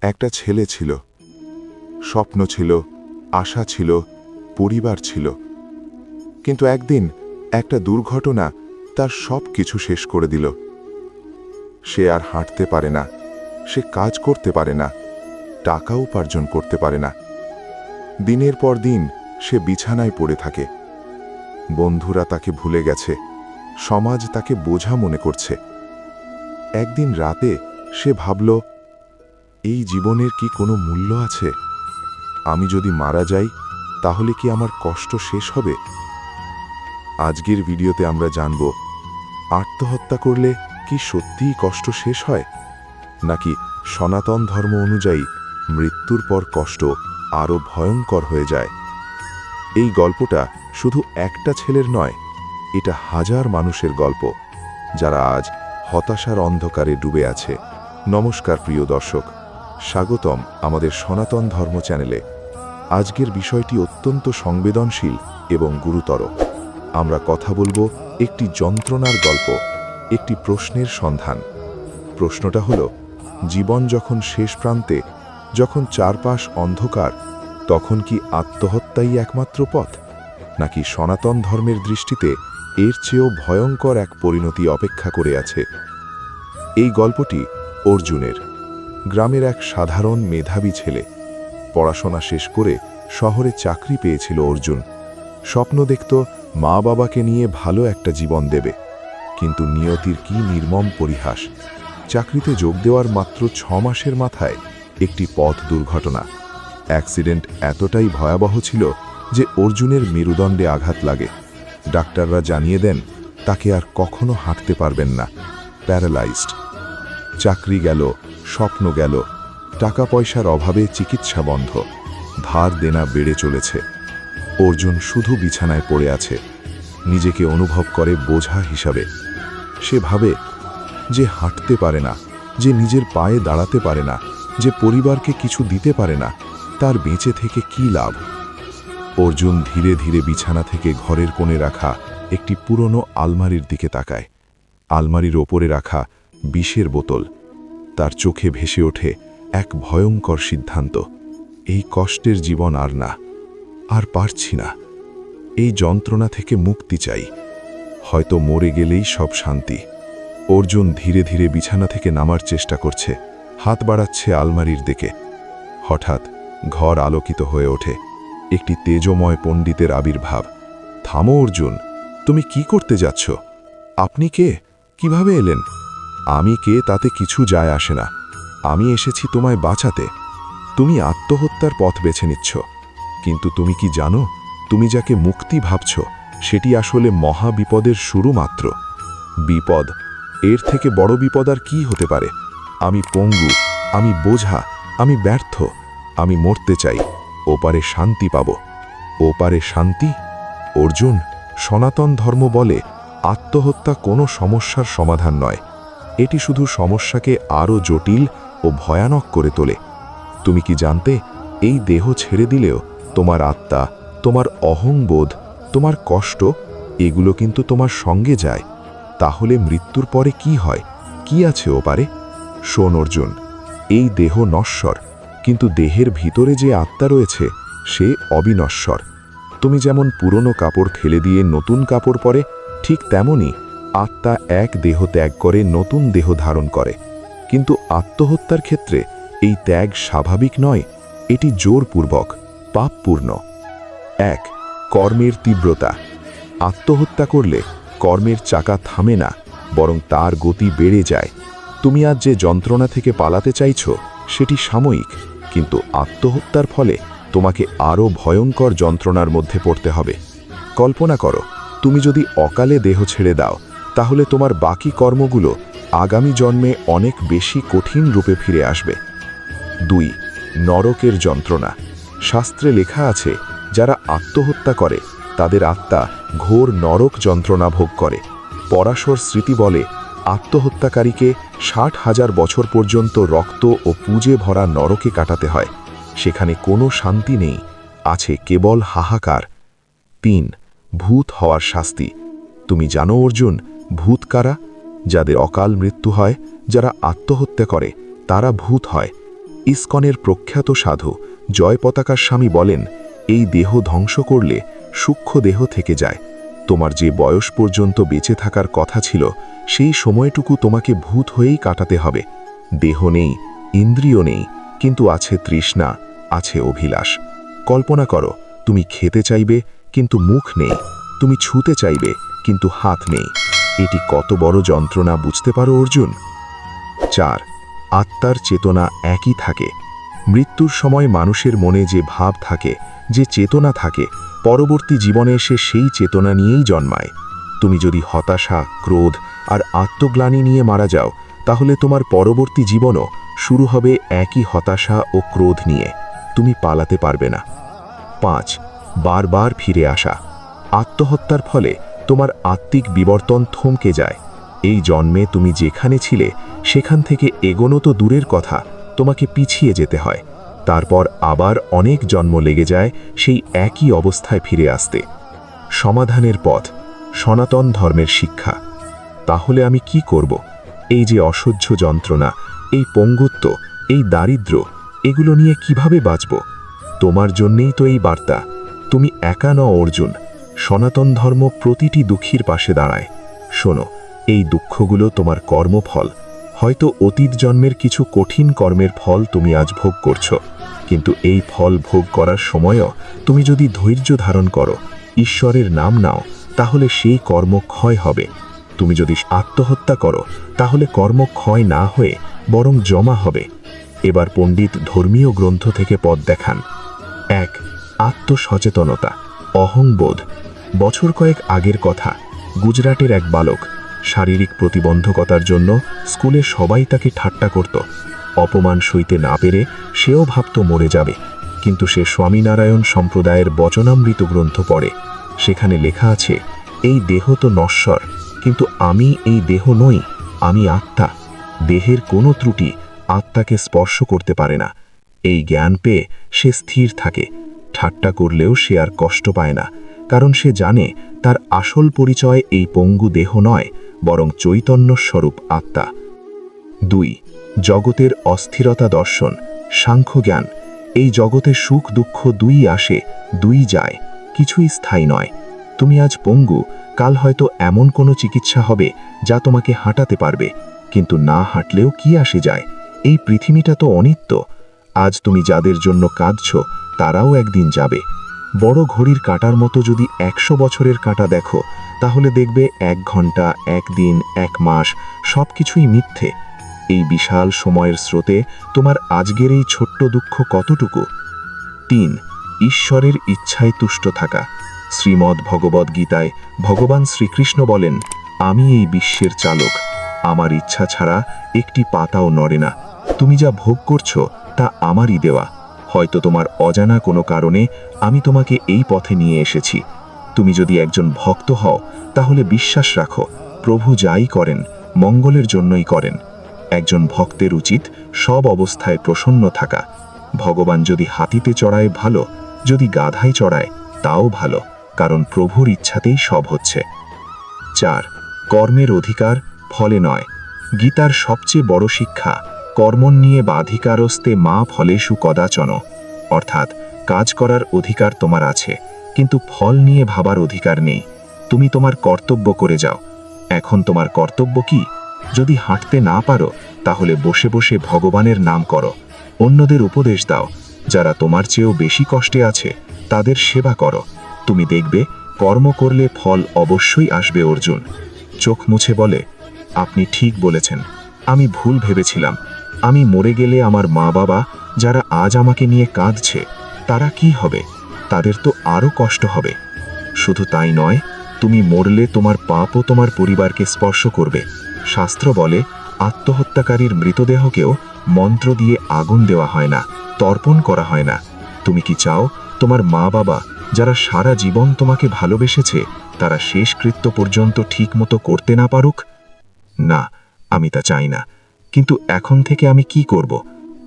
একটা ছেলে ছিল, স্বপ্ন ছিল, আশা ছিল, পরিবার ছিল। কিন্তু একদিন একটা দুর্ঘটনা তার সব কিছু শেষ করে দিল। সে আর হাঁটতে পারে না, সে কাজ করতে পারে না, টাকা উপার্জন করতে পারে না। দিনের পর দিন সে বিছানায় পড়ে থাকে। বন্ধুরা তাকে ভুলে গেছে, সমাজ তাকে বোঝা মনে করছে। একদিন রাতে সে ভাবল, এই জীবনের কি কোনো মূল্য আছে? আমি যদি মারা যাই তাহলে কি আমার কষ্ট শেষ হবে? আজকের ভিডিওতে আমরা জানব, আত্মহত্যা করলে কি সত্যিই কষ্ট শেষ হয়, নাকি সনাতন ধর্ম অনুযায়ী মৃত্যুর পর কষ্ট আরও ভয়ঙ্কর হয়ে যায়। এই গল্পটা শুধু একটা ছেলের নয়, এটা হাজার মানুষের গল্প, যারা আজ হতাশার অন্ধকারে ডুবে আছে। নমস্কার প্রিয় দর্শক, স্বাগতম আমাদের সনাতন ধর্ম চ্যানেলে। আজকের বিষয়টি অত্যন্ত সংবেদনশীল এবং গুরুতর। আমরা কথা বলবো একটি যন্ত্রণার গল্প, একটি প্রশ্নের সন্ধান। প্রশ্নটা হলো, জীবন যখন শেষ প্রান্তে, যখন চারপাশ অন্ধকার, তখন কি আত্মহত্যাই একমাত্র পথ, নাকি সনাতন ধর্মের দৃষ্টিতে এর চেয়েও ভয়ঙ্কর এক পরিণতি অপেক্ষা করে আছে? এই গল্পটি অর্জুনের। গ্রামের এক সাধারণ মেধাবী ছেলে। পড়াশোনা শেষ করে শহরে চাকরি পেয়েছিল অর্জুন। স্বপ্ন দেখত মা বাবাকে নিয়ে ভালো একটা জীবন দেবে। কিন্তু নিয়তির কি নির্মম পরিহাস! চাকরিতে যোগ দেওয়ার মাত্র 6 মাসের মাথায় একটি পথ দুর্ঘটনা। অ্যাক্সিডেন্ট এতটাই ভয়াবহ ছিল যে অর্জুনের মেরুদণ্ডে আঘাত লাগে। ডাক্তাররা জানিয়ে দেন তাকে আর কখনো হাঁটতে পারবেন না, প্যারালাইজড। চাকরি গেল, স্বপ্ন গেল, টাকা পয়সার অভাবে চিকিৎসা বন্ধ, ধার দেনা বেড়ে চলেছে। অর্জুন শুধু বিছানায় পড়ে আছে, নিজেকে অনুভব করে বোঝা হিসাবে। সে ভাবে, যে হাঁটতে পারে না, যে নিজের পায়ে দাঁড়াতে পারে না, যে পরিবারকে কিছু দিতে পারে না, তার বেঁচে থেকে কি লাভ? অর্জুন ধীরে ধীরে বিছানা থেকে ঘরের কোণে রাখা একটি পুরনো আলমারির দিকে তাকায়। আলমারির ওপরে রাখা বিষের বোতল। তার চোখে ভেসে ওঠে এক ভয়ঙ্কর সিদ্ধান্ত, এই কষ্টের জীবন আর না, আর পারছি না। এই যন্ত্রণা থেকে মুক্তি চাই, হয়তো মরে গেলেই সব শান্তি। অর্জুন ধীরে ধীরে বিছানা থেকে নামার চেষ্টা করছে, হাত বাড়াচ্ছে আলমারির দিকে। হঠাৎ ঘর আলোকিত হয়ে ওঠে, একটি তেজময় পণ্ডিতের আবির্ভাব। থামো অর্জুন, তুমি কি করতে যাচ্ছ? আপনি কে? কিভাবে এলেন? আমি কে তাতে কিছু যায় আসে না। আমি এসেছি তোমায় বাঁচাতে। তুমি আত্মহত্যার পথ বেছে নিচ্ছ, কিন্তু তুমি কি জানো, তুমি যাকে মুক্তি ভাবছ সেটি আসলে মহা বিপদের শুরু মাত্র। বিপদ, এর থেকে বড় বিপদ আর কি হতে পারে? আমি পঙ্গু, আমি বোঝা, আমি ব্যর্থ, আমি মরতে চাই, ওপারে শান্তি পাব। ওপারে শান্তি? অর্জুন, সনাতন ধর্ম বলে আত্মহত্যা কোনো সমস্যার সমাধান নয়, এটি শুধু সমস্যাকে আরও জটিল ও ভয়ানক করে তোলে। তুমি কি জানতে, এই দেহ ছেড়ে দিলেও তোমার আত্মা, তোমার অহংবোধ, তোমার কষ্ট, এগুলো কিন্তু তোমার সঙ্গে যায়। তাহলে মৃত্যুর পরে কি হয়? কি আছে ওপারে? শোন অর্জুন, এই দেহ নশ্বর, কিন্তু দেহের ভিতরে যে আত্মা রয়েছে সে অবিনশ্বর। তুমি যেমন পুরনো কাপড় ফেলে দিয়ে নতুন কাপড় পরে, ঠিক তেমনি আত্মা এক দেহ ত্যাগ করে নতুন দেহ ধারণ করে। কিন্তু আত্মহত্যার ক্ষেত্রে এই ত্যাগ স্বাভাবিক নয়, এটি জোরপূর্বক, পাপপূর্ণ। 1. কর্মের তীব্রতা। আত্মহত্যা করলে কর্মের চাকা থামে না, বরং তার গতি বেড়ে যায়। তুমি আজ যে যন্ত্রণা থেকে পালাতে চাইছ সেটি সাময়িক, কিন্তু আত্মহত্যার ফলে তোমাকে আরও ভয়ঙ্কর যন্ত্রণার মধ্যে পড়তে হবে। কল্পনা করো, তুমি যদি অকালে দেহ ছেড়ে দাও, তাহলে তোমার বাকি কর্মগুলো আগামী জন্মে অনেক বেশি কঠিন রূপে ফিরে আসবে। 2. নরকের যন্ত্রণা। শাস্ত্রে লেখা আছে, যারা আত্মহত্যা করে তাদের আত্মা ঘোর নরক যন্ত্রণা ভোগ করে। পরাশর স্মৃতি বলে, আত্মহত্যাকারীকে 60,000 বছর পর্যন্ত রক্ত ও পুজে ভরা নরকে কাটাতে হয়। সেখানে কোনো শান্তি নেই, আছে কেবল হাহাকার। 3. ভূত হওয়ার শাস্তি। তুমি জানো অর্জুন, ভূত কারা? যাদের অকাল মৃত্যু হয়, যারা আত্মহত্যা করে, তারা ভূত হয়। ইসকনের প্রখ্যাত সাধু জয় পতাকার স্বামী বলেন, এই দেহ ধ্বংস করলে সূক্ষ্ম দেহ থেকে যায়। তোমার যে বয়স পর্যন্ত বেঁচে থাকার কথা ছিল, সেই সময়টুকু তোমাকে ভূত হয়েই কাটাতে হবে। দেহ নেই, ইন্দ্রিয় নেই, কিন্তু আছে তৃষ্ণা, আছে অভিলাষ। কল্পনা করো, তুমি খেতে চাইবে কিন্তু মুখ নেই, তুমি ছুঁতে চাইবে কিন্তু হাত নেই। এটি কত বড় যন্ত্রণা বুঝতে পারো অর্জুন? 4. আত্মার চেতনা একই থাকে। মৃত্যুর সময় মানুষের মনে যে ভাব থাকে, যে চেতনা থাকে, পরবর্তী জীবনে এসে সেই চেতনা নিয়েই জন্মায়। তুমি যদি হতাশা, ক্রোধ আর আত্মগ্লানি নিয়ে মারা যাও, তাহলে তোমার পরবর্তী জীবনও শুরু হবে একই হতাশা ও ক্রোধ নিয়ে। তুমি পালাতে পারবে না। 5. বারবার ফিরে আসা। আত্মহত্যার ফলে তোমার আত্মিক বিবর্তন থমকে যায়। এই জন্মে তুমি যেখানে ছিলে সেখান থেকে এগোনো তো দূরের কথা, তোমাকে পিছিয়ে যেতে হয়। তারপর আবার অনেক জন্ম লেগে যায় সেই একই অবস্থায় ফিরে আসতে। সমাধানের পথ, সনাতন ধর্মের শিক্ষা। তাহলে আমি কি করব? এই যে অসহ্য যন্ত্রণা, এই পঙ্গুত্ব, এই দারিদ্র্য, এগুলো নিয়ে কিভাবে বাঁচব? তোমার জন্যেই তো এই বার্তা। তুমি একা নও অর্জুন। সনাতন ধর্ম প্রতিটি দুঃখীর পাশে দাঁড়ায়। শোনো, এই দুঃখগুলো তোমার কর্মফল। হয়তো অতীত জন্মের কিছু কঠিন কর্মের ফল তুমি আজ ভোগ করছো, কিন্তু এই ফল ভোগ করার সময়ও তুমি যদি ধৈর্য ধারণ করো, ঈশ্বরের নাম নাও, তাহলে সেই কর্ম ক্ষয় হবে। তুমি যদি আত্মহত্যা করো, তাহলে কর্ম ক্ষয় না হয়ে বরং জমা হবে। এবার পণ্ডিত ধর্মীয় গ্রন্থ থেকে পথ দেখান। 1. আত্মসচেতনতা, অহংবোধ। বছর কয়েক আগের কথা, গুজরাটের এক বালক শারীরিক প্রতিবন্ধকতার জন্য স্কুলে সবাই তাকে ঠাট্টা করত। অপমান সইতে না পেরে সেও ভাবত মরে যাবে, কিন্তু সে স্বামীনারায়ণ সম্প্রদায়ের বচনামৃত গ্রন্থ পড়ে। সেখানে লেখা আছে, এই দেহ তো নশ্বর, কিন্তু আমি এই দেহ নই, আমি আত্মা। দেহের কোনো ত্রুটি আত্মাকে স্পর্শ করতে পারে না। এই জ্ঞান পেয়ে সে স্থির থাকে। ঠাট্টা করলেও সে আর কষ্ট পায় না, কারণ সে জানে তার আসল পরিচয় এই পঙ্গু দেহ নয়, বরং চৈতন্যস্বরূপ আত্মা। 2. জগতের অস্থিরতা দর্শন, সাংখ্য জ্ঞান। এই জগতে সুখ দুঃখ দুই আসে, দুই যায়, কিছুই স্থায়ী নয়। তুমি আজ পঙ্গু, কাল হয়তো এমন কোনো চিকিৎসা হবে যা তোমাকে হাঁটাতে পারবে, কিন্তু না হাঁটলেও কি আসে যায়? এই পৃথিবীটা তো অনিত্য। আজ তুমি যাদের জন্য কাঁদছ, তারাও একদিন যাবে। বড় ঘড়ির কাঁটার মতো যদি 100 বছরের কাঁটা দেখো, তাহলে দেখবে 1 ঘন্টা, 1 দিন, 1 মাস সবকিছুই মিথ্যে। এই বিশাল সময়ের স্রোতে তোমার আজকের এই ছোট্ট দুঃখ কতটুকু? 3. ঈশ্বরের ইচ্ছায় তুষ্ট থাকা। শ্রীমদ্ ভগবদ্ গীতায় ভগবান শ্রীকৃষ্ণ বলেন, আমি এই বিশ্বের চালক, আমার ইচ্ছা ছাড়া একটি পাতাও নড়ে না। তুমি যা ভোগ করছো তা আমারই দেওয়া। হয়তো তোমার অজানা কোনো কারণে আমি তোমাকে এই পথে নিয়ে এসেছি। তুমি যদি একজন ভক্ত হও, তাহলে বিশ্বাস রাখো, প্রভু যাই করেন মঙ্গলের জন্যই করেন। একজন ভক্তের উচিত সব অবস্থায় প্রসন্ন থাকা। ভগবান যদি হাতিতে চড়ায় ভালো, যদি গাধায় চড়ায় তাও ভালো, কারণ প্রভুর ইচ্ছাতেই সব হচ্ছে। 4. কর্মের অধিকার, ফলে নয়। গীতার সবচেয়ে বড় শিক্ষা, কর্মণ্যে বাধিকারস্তে মা ফলেষু কদাচন। অর্থাৎ কাজ করার অধিকার তোমার আছে, কিন্তু ফল নিয়ে ভাবার অধিকার নেই। তুমি তোমার কর্তব্য করে যাও। এখন তোমার কর্তব্য কি? যদি হাঁটতে না পারো, তাহলে বসে বসে ভগবানের নাম করো। অন্যদের উপদেশ দাও। যারা তোমার চেয়েও বেশি কষ্টে আছে, তাদের সেবা করো। তুমি দেখবে কর্ম করলে ফল অবশ্যই আসবে অর্জুন। চোখ মুছে বলে, আপনি ঠিক বলেছেন, আমি ভুল ভেবেছিলাম। আমি মরে গেলে আমার মা বাবা, যারা আজ আমাকে নিয়ে কাঁদছে, তারা কি হবে? তাদের তো আরও কষ্ট হবে। শুধু তাই নয়, তুমি মরলে তোমার পাপও তোমার পরিবারকে স্পর্শ করবে। শাস্ত্র বলে, আত্মহত্যাকারীর মৃতদেহকেও মন্ত্র দিয়ে আগুন দেওয়া হয় না, তর্পণ করা হয় না। তুমি কি চাও তোমার মা বাবা, যারা সারা জীবন তোমাকে ভালোবেসেছে, তারা শেষকৃত্য পর্যন্ত ঠিকমতো করতে না পারুক? না, আমি তা চাই না। কিন্তু এখন থেকে আমি কি করব?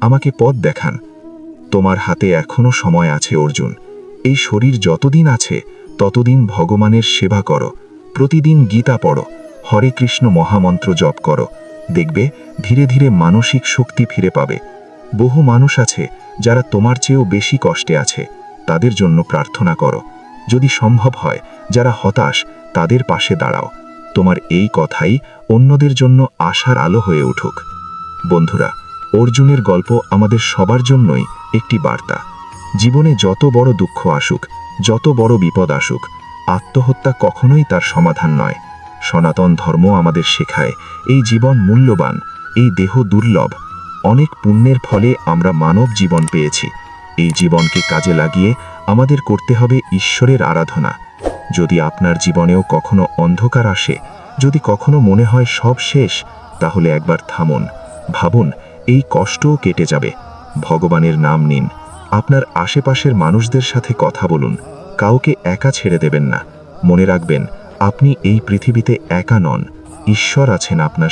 আমাকে পথ দেখান। তোমার হাতে এখনো সময় আছে অর্জুন। এই শরীর যতদিন আছে ততদিন ভগবানের সেবা করো। প্রতিদিন গীতা পড়ো, হরে কৃষ্ণ মহামন্ত্র জপ করো। দেখবে ধীরে ধীরে মানসিক শক্তি ফিরে পাবে। বহু মানুষ আছে যারা তোমার চেয়েও বেশি কষ্টে আছে, তাদের জন্য প্রার্থনা করো। যদি সম্ভব হয়, যারা হতাশ তাদের পাশে দাঁড়াও। তোমার এই কথাই অন্যদের জন্য আশার আলো হয়ে উঠুক। বন্ধুরা, অর্জুনের গল্প আমাদের সবার জন্যই একটি বার্তা। জীবনে যত বড় দুঃখ আসুক, যত বড় বিপদ আসুক, আত্মহত্যা কখনোই তার সমাধান নয়। সনাতন ধর্ম আমাদের শেখায় এই জীবন মূল্যবান, এই দেহ দুর্লভ। অনেক পুণ্যের ফলে আমরা মানব জীবন পেয়েছি। এই জীবনকে কাজে লাগিয়ে আমাদের করতে হবে ঈশ্বরের আরাধনা। যদি আপনার জীবনেও কখনো অন্ধকার আসে, যদি কখনো মনে হয় সব শেষ, তাহলে একবার থামুন, ভাবুন, এই কষ্টও কেটে যাবে। ভগবানের নাম নিন, আপনার আশেপাশের মানুষদের সাথে কথা বলুন, কাউকে একা ছেড়ে দেবেন না। মনে রাখবেন, আপনি এই পৃথিবীতে একা নন, ঈশ্বর আছেন আপনার